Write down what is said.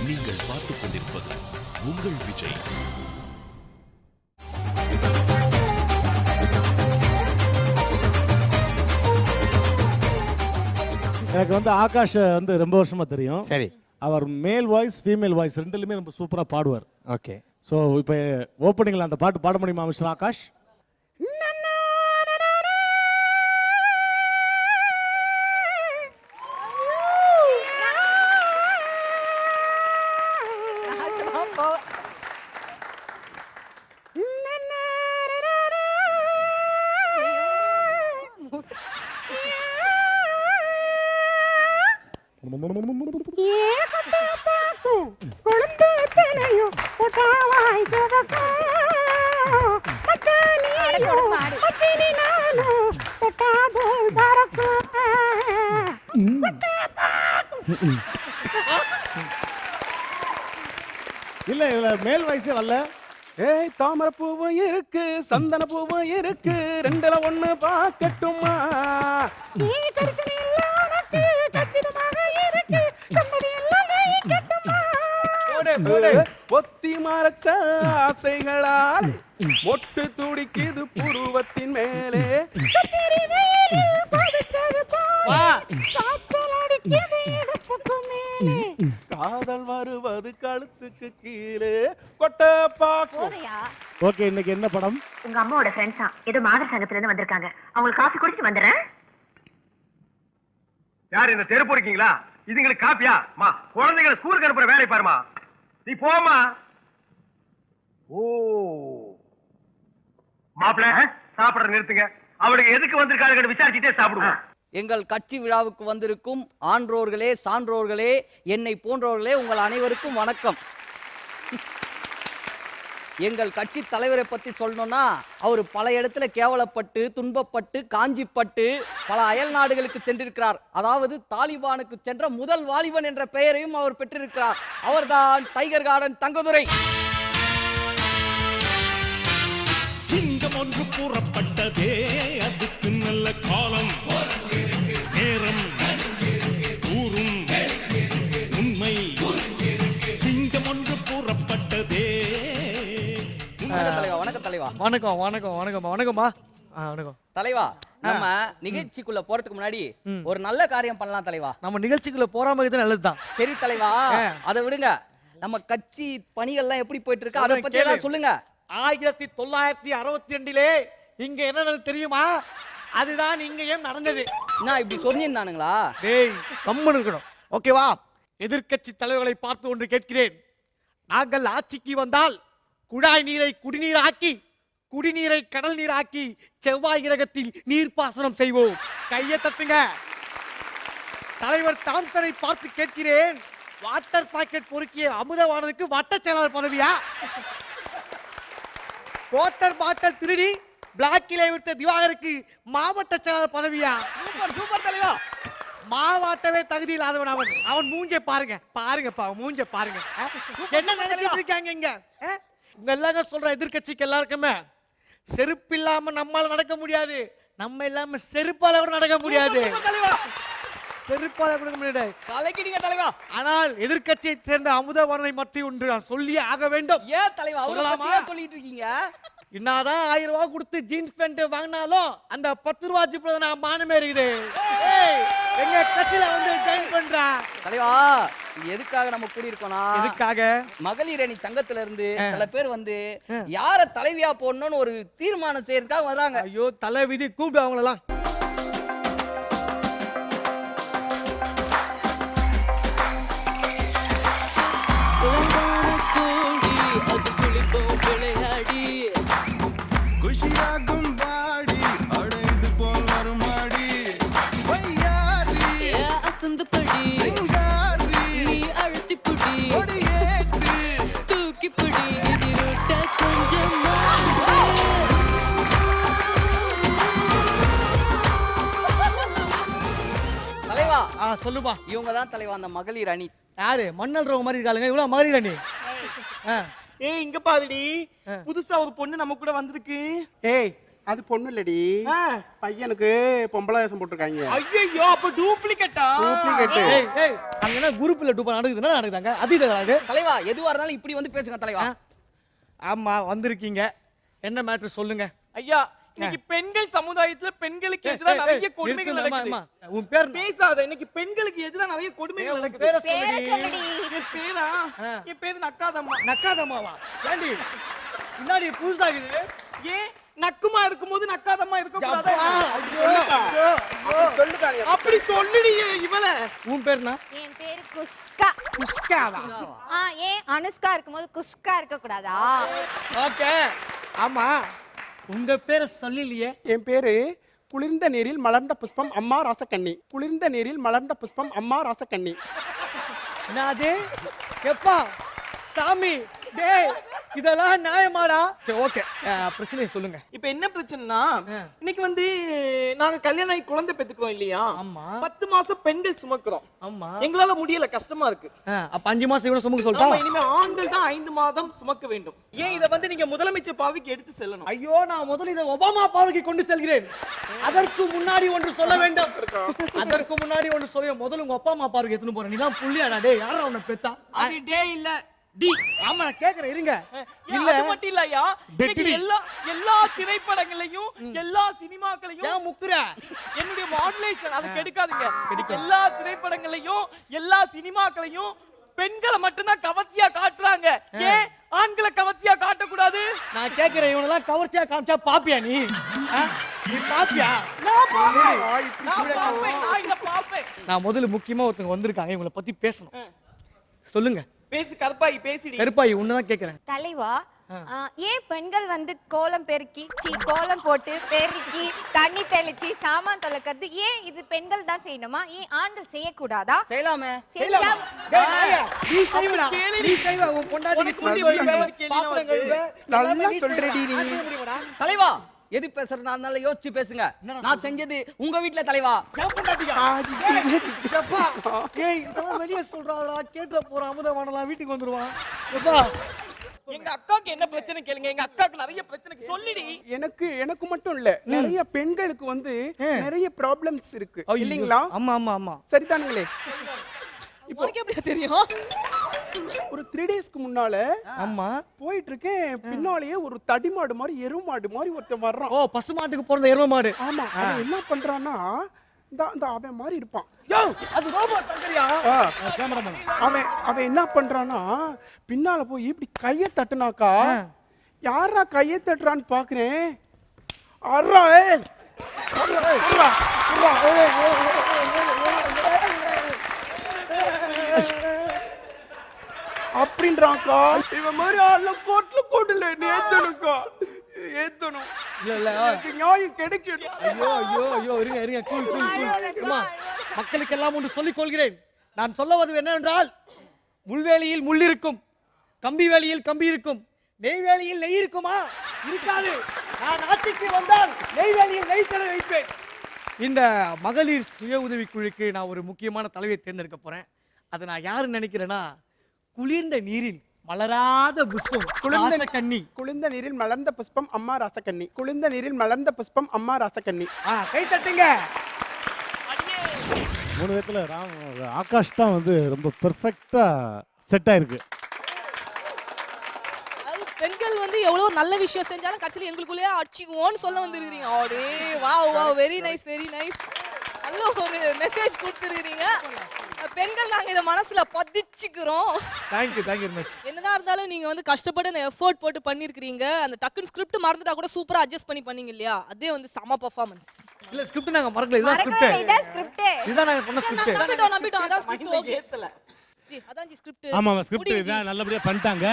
நீங்கள் பார்த்துக் கொண்டிருப்பது உங்கள் விஜய். எனக்கு ஆகாஷ் ரொம்ப வருஷமா தெரியும். சரி. அவர் மேல் வாய்ஸ் ஃபீமேல் வாய்ஸ் ரெண்டுலயுமே ரொம்ப சூப்பரா பாடுவார். ஓகே. ஸோ இப்போ ஓப்பனிங்ல அந்த பாட்டு பாட முடியுமா மிஸ்டர் ஆகாஷ்? இல்ல இதுல மேல் வாய்ஸே வரல. ஏய் தாமரை பூவும் இருக்கு, சந்தன பூவும் இருக்கு, ரெண்டுல ஒண்ணு பாக்கட்டுமா? பொத்தி மறைச்ச ஆசைகளால் மொட்டு துடிக்குது புருவத்தின் மேலே. காதல் வருவது கழுத்துக்கு கீழே கொட்ட பாக்கும். ஓகே, இன்னைக்கு என்ன படம்? உங்க அம்மாவோட ஃப்ரெண்ட்ஸா ஏதோ மாதிரி சங்கத்துல இருந்து வந்திருக்காங்க. அவங்களுக்கு காஃபி குடிச்சிட்டு வந்துறேன். யார் இந்த தெருப்பு இருக்கீங்களா? இதுங்களுக்கு காப்பியா? மா குழந்தைகளை ஸ்கூலுக்கு அனுப்புற வேலை பாருமா. நீ போமா. ஓ மாப்பிள்ள சாப்பிட நிறுத்துங்க. அவளுக்கு எதுக்கு வந்திருக்காங்க விசாரிச்சுட்டே சாப்பிடுவோம். எங்கள் கட்சி விழாவுக்கு வந்திருக்கும் ஆன்றோர்களே, சான்றோர்களே, என்னை போன்றவர்களே, உங்கள் அனைவருக்கும் வணக்கம். எங்கள் கட்சி தலைவரை பத்தி சொல்லணும்னா அவர் பல இடத்துல கேவலப்பட்டு, துன்பப்பட்டு, காஞ்சிப்பட்டு பல அயல் நாடுகளுக்கு சென்றிருக்கிறார். அதாவது தாலிபானுக்கு சென்ற முதல் வாலிபன் என்ற பெயரையும் அவர் பெற்றிருக்கிறார். அவர்தான் டைகர் கார்டன் தங்கதுரை. சிங்கம் ஒன்று கூறப்பட்டதே, அதுக்கு நல்ல காலம் நேரம் ஊரும் உண்மை. சிங்கம் ஒன்று கூறப்பட்டதே. வணக்கம் தலைவா. வணக்கம் வணக்கம் வணக்கம் வணக்கம்மா. வணக்கம் தலைவா. நம்ம நிகழ்ச்சிக்குள்ள போறதுக்கு முன்னாடி ஒரு நல்ல காரியம் பண்ணலாம் தலைவா. நம்ம நிகழ்ச்சிக்குள்ள போறாம இது நல்லதுதான். சரி தலைவா, அதை விடுங்க. நம்ம கட்சி பணிகள்லாம் எப்படி போயிட்டு இருக்கு அதை பத்தி ஏதாவது சொல்லுங்க. 1962 இங்க என்ன தெரியுமா? அதுதான் இங்க ஏன் நடந்தது. நான் இப்படி சொன்னீங்களானுங்களா? டேய் கம்மன் இருக்கணும். ஓகேவா? எதிர்க்கட்சி தலைவர்களை பார்த்து ஒன்று கேட்கிறேன். நாங்கள் ஆட்சிக்கு வந்தால் குழாய் நீரை குடிநீர் ஆக்கி, குடிநீரை கடல் நீர் ஆக்கி, செவ்வாய் கிரகத்தில் நீர்ப்பாசனம் செய்வோம். கையை தட்டுங்க. தலைவர் தாம்சனை பார்த்து கேட்கிறேன். வாட்டர் பாக்கெட் பொறுக்கிய அமுதவானதுக்கு வட்ட செயலாளர் பதவியா? வாட்டர் பாட்டில் திருடி பிளாக்கிலே விட்ட திவாகருக்கு மாவட்ட செயலாளர் பதவியா? சூப்பர் சூப்பர் தலைவா. மாவாட்டவே தகுதி இல்லாதவன் அவன். அவன் மூஞ்ச பாருங்க, பாருங்கப்பா மூஞ்ச பாருங்க. என்ன நினைச்சிட்டு இருக்காங்க இங்க? உங்க எல்லாரும் சொல்ற எதிர்க்கட்சிக்கு எல்லாருக்குமே செருப்பு இல்லாம நம்மால நடக்க முடியாது, நம்ம இல்லாம செருப்பால கூட நடக்க முடியாது. செருப்பால கூட முடியாது. கலக்கிட்டீங்க தலைவா. ஆனால் எதிர்க்கட்சியை சேர்ந்த அமுதவாணனை பற்றி ஒன்று நான் சொல்லியே ஆக வேண்டும். ஏன் தலைவா சொல்லிட்டு இருக்கீங்க? என்னதான் 1000 ரூபாய் கொடுத்து ஜீன்ஸ் பேண்ட் வாங்கினாலும் அந்த 10 ரூபாய் ஜிப்ல நான் மானமே இருக்குது. எங்க கட்சியில ஜாயின் பண்றா தலைவா. எதுக்காக நம்ம கூடி இருக்கோம்னா, எதுக்காக? மகளிர் அணி சங்கத்துல இருந்து சில பேர் யார தலைவியா போடணும்னு ஒரு தீர்மானம் செய்யறதுக்காக வராங்க. ஐயோ தலை விதி, கூப்பிடு அவங்களெல்லாம். குஷியாகும் பாடி அடைந்து போல் வருமாடி அசந்து படி நீ அழுத்தி புடி ஏத்து தூக்கி புடி இடிரோட்ட கொஞ்சம் தலைவா. சொல்லுப்பா. இவங்க தான் தலைவா அந்த மகளிர் அணி. யாரு? மண்ணல் ரோக மாதிரி இருக்காளுங்க இவ்வளவு மகளிர் அணி. ஏய் இங்க பாருடி, புதுசா ஒரு பொண்ணு நம்ம கூட வந்திருக்கு. ஏய் அது பொண்ணு இல்லடி பையனுக்கு பொம்பளை வேஷம் போட்டிருக்காங்க. ஐயோ அப்ப டூப்ளிகேட்டா? டூப்ளிகேட். ஏய் ஏய் அங்க என்ன குரூப்ல டூப் நடக்குதுன்னா நடக்குதாங்க? அது இது நடக்குது. தலைவா எதுவா இருந்தாலும் இப்படி வந்து பேசுங்க தலைவா. ஆமா வந்திருக்கீங்க. என்ன மேட்டர் சொல்லுங்க. ஐயா இன்னைக்கு பெண்கள் சமுதாயத்துல பெண்களுக்கு எதிராக நிறைய கொடுமைகள் நடக்குது. உன் பேர் பேசாத. இன்னைக்கு பெண்களுக்கு எதிராக நிறைய கொடுமைகள் நடக்குது. பேரை பேரை சொல்லுடி. சொல்லுடி. என் பேரா? என் பேரு நக்காதம்மா. நக்காதம்மாவா? ஏண்டி முன்னாடி புதுசாகுது. ஏன் நக்குமா இருக்கும்போது நக்காதம்மா இருக்க கூடாதா? சொல்லுக்காங்க. அப்படி சொல்லுடி இவள. உன் பேர்னா? என் பேரு குஸ்கா. குஸ்காவா? ஏன் அனுஷ்கா இருக்கும்போது குஸ்கா இருக்க கூடாதா? ஓகே. ஆமா உங்க பேரை சொல்லலையே. என் பேரு குளிர்ந்த நீரில் மலர்ந்த புஷ்பம் அம்மா ராசக்கண்ணி. குளிர்ந்த நீரில் மலர்ந்த புஷ்பம் அம்மா ராசக்கண்ணி. என்னது? எப்பா சாமி டேய் இதெல்லாம் நியாயமாடா? சரி ஓகே பிரச்சனையை சொல்லுங்க. இப்ப என்ன பிரச்சனைனா இன்னைக்கு வந்து நாங்க கல்யாணம் ஆகி குழந்தை பெத்துக்கிறோம் இல்லையா? ஆமா. 10 மாசம் பெண்கள் சுமக்கிறோம். ஆமா. எங்களால முடியல, கஷ்டமா இருக்கு. அப்ப 5 மாசம் இவ்வளவு சுமக்க சொல்லிட்டா? ஆமா, இனிமே ஆண்கள் தான் 5 மாதம் சுமக்க வேண்டும். ஏன் இத வந்து நீங்க முதலமைச்சர் பாவைக்கு எடுத்து செல்லணும்? ஐயோ நான் முதல்ல இதை ஒபாமா பார்வைக்கு கொண்டு செல்கிறேன். அதற்கு முன்னாடி ஒன்று சொல்ல வேண்டும். அதற்கு முன்னாடி ஒன்று சொல்ல முதல்ல உங்க அப்பா அம்மா பார்வைக்கு எடுத்துன்னு போறேன். நீதான் புள்ளியாடா? டேய் யாரா உன்னை பெத்தா? அது டே இல்ல டி. ஆமா நான் கேக்குறேன் இருங்க. இல்ல அது மட்டும் இல்லையா, இன்னைக்கு எல்லா திரைப்படங்களையும் எல்லா சினிமாக்களையும் ஏன் முக்குற? என்னுடைய மாடுலேஷன் அது கெடுக்காதீங்க. எல்லா திரைப்படங்களையும் எல்லா சினிமாக்களையும் பெண்களை மட்டும்தான் கவர்ச்சியா காட்டுறாங்க. ஏன் ஆண்களை கவர்ச்சியா காட்டக்கூடாது? நான் கேக்குறேன் இவனெல்லாம் கவர்ச்சியா காமிச்சா பாப்பியா நீ? நீ பாப்பியா? நான் பாப்பேன், நான் இத பாப்பேன். நான் முதல்ல முக்கியமா ஒருத்தங்க வந்திருக்காங்க, இவங்களை பத்தி பேசணும். சொல்லுங்க. பேசு கருப்பாயி, பேசிடி. கருப்பாயி உன்னதான் கேக்குறேன். தலைவா ஏன் பெண்கள் வந்து கோலம் பெருக்கி கோலம் போட்டு பெருக்கி தண்ணி தெளிச்சு சாமான் தொலைக்கிறது ஏன் இது பெண்கள் தான் செய்யணுமா? ஏன் ஆண்கள் செய்யக்கூடாதா? செய்யலாமே. செய்யலாம். டேய் நாயா, நீ செய்வடா. கேளு. நீ செய்வ. உன் பொண்டாட்டி உனக்கு துணி முன்னாடி வைக்க, ஒரு கேள்வி பாத்திரம் நான் கழுவ, நல்லா எல்லாமே நீ சொல்றடி நீ. செய்வ. நான் செய்ய முடியுமாடா? தலைவா எது பேசுறதா இருந்தாலும் யோசிச்சு பேசுங்க. நான் செஞ்சது உங்க வீட்ல தலைவா. என் பொண்டாட்டியா? எப்பா, ஏய் இதெல்லாம் வெளிய சொல்றாடா, கேட்ற போற அமுதவானலாம் வீட்டுக்கு வந்துருவான். எப்பா எங்க அக்காக்கு என்ன பிரச்சனை கேளுங்க. எங்க அக்காக்கு நிறைய பிரச்சனை சொல்லிடி. எனக்கு மட்டும் இல்ல, நிறைய பெண்களுக்கு வந்து நிறைய ப்ராப்ளம்ஸ் இருக்கு இல்லீங்களா? ஆமா ஆமா ஆமா. சரிதானுங்களே? இப்போ எப்படி தெரியும்? ஒரு 3 டேஸ்க்கு முன்னால ஆமா போயிட்டு இருக்கேன், பின்னாலேயே ஒரு தடிமாடு மாதிரி எருமாடு மாதிரி ஒருத்தன் வர்றான். ஓ பசுமாட்டுக்கு பிறந்த எருமை மாடு. ஆமா, அவன் என்ன பண்றான்னா இந்த அவன் மாதிரி இருப்பான். யோ அது ரோபோ சங்கரியா? கேமராமேன். அவன் என்ன பண்றான்னா பின்னால போய் இப்படி கையை தட்டுனாக்கா, யாரா கையை தட்டுறான்னு பாக்குறேன். அர்ரா ஏய் அப்படின்றாக்கா. இவன் மாதிரி ஆள்ல கோட்ல கோட்டுல ஏத்தணுக்கா, ஏத்தணும். இல்ல நியாயம் கிடைக்கும். ஐயோ ஐயோ ஐயோ இருங்க இருங்க கூல் கூல் கூல். அம்மா மக்களுக்கு எல்லாம் ஒன்று சொல்லிக் கொள்கிறேன். நான் சொல்ல வருவது என்னவென்றால், முள்வேலியில் முள் இருக்கும், கம்பி வேலியில் கம்பி இருக்கும், நெய்வேலியில் நெய் இருக்குமா? இருக்காது. நான் ஆட்சிக்கு வந்தால் நெய்வேலியில் நெய் தர வைப்பேன். இந்த மகளிர் சுய உதவி குழுக்கு நான் ஒரு முக்கியமான தலைவியை தேர்ந்தெடுக்க போறேன். அதை நான் யாருன்னு நினைக்கிறேன்னா, குளிர்ந்த நீரில் மலராத புஷ்பம் குளிர்ந்த கண்ணி. குளிர்ந்த நீரில் மலர்ந்த புஷ்பம் அம்மா ராசக்கண்ணி. குளிர்ந்த நீரில் மலர்ந்த புஷ்பம் அம்மா ராசக்கண்ணி. கை தட்டுங்க. 3 விதத்துல ஆகாஷ் தான் வந்து ரொம்ப பெர்ஃபெக்ட்டா செட் ஆயிருக்கு. அது பெண்கள் வந்து எவ்வளவு நல்ல விஷயம் செஞ்சாலும் கடைசியில எங்களுக்குள்ளேயே அடிச்சுக்குவோன்னு சொல்ல வந்துருக்கீங்க. அப்படியே wow wow very nice very nice. நல்ல ஒரு மெசேஜ் கொடுத்துருக்கீங்க. பெண்கள் நாங்க இதை மனசுல பதிச்சுக்கிறோம். Thank you thank you very much. என்னதான் இருந்தாலும் நீங்க வந்து கஷ்டப்பட்டு அந்த எஃபோர்ட் போட்டு பண்ணிருக்கீங்க. அந்த டக்குன்னு ஸ்கிரிப்ட் மறந்துட்டா கூட சூப்பரா அட்ஜஸ்ட் பண்ணீங்க இல்லையா? அதே வந்து சம பெர்ஃபார்மன்ஸ். இல்ல ஸ்கிரிப்ட் நாங்க மறக்கல. இதுதான் ஸ்கிரிப்ட். இதான் ஸ்கிரிப்ட். இதுதான் நாங்க பண்ண ஸ்கிரிப்ட். நம்பிட்டோம் அதான் ஸ்கிரிப்ட். ஓகே ஏத்தல. ஜி அதான் ஜி ஸ்கிரிப்ட். ஆமா ஸ்கிரிப்ட் இதான் நல்லபடியா பண்ணிட்டாங்க.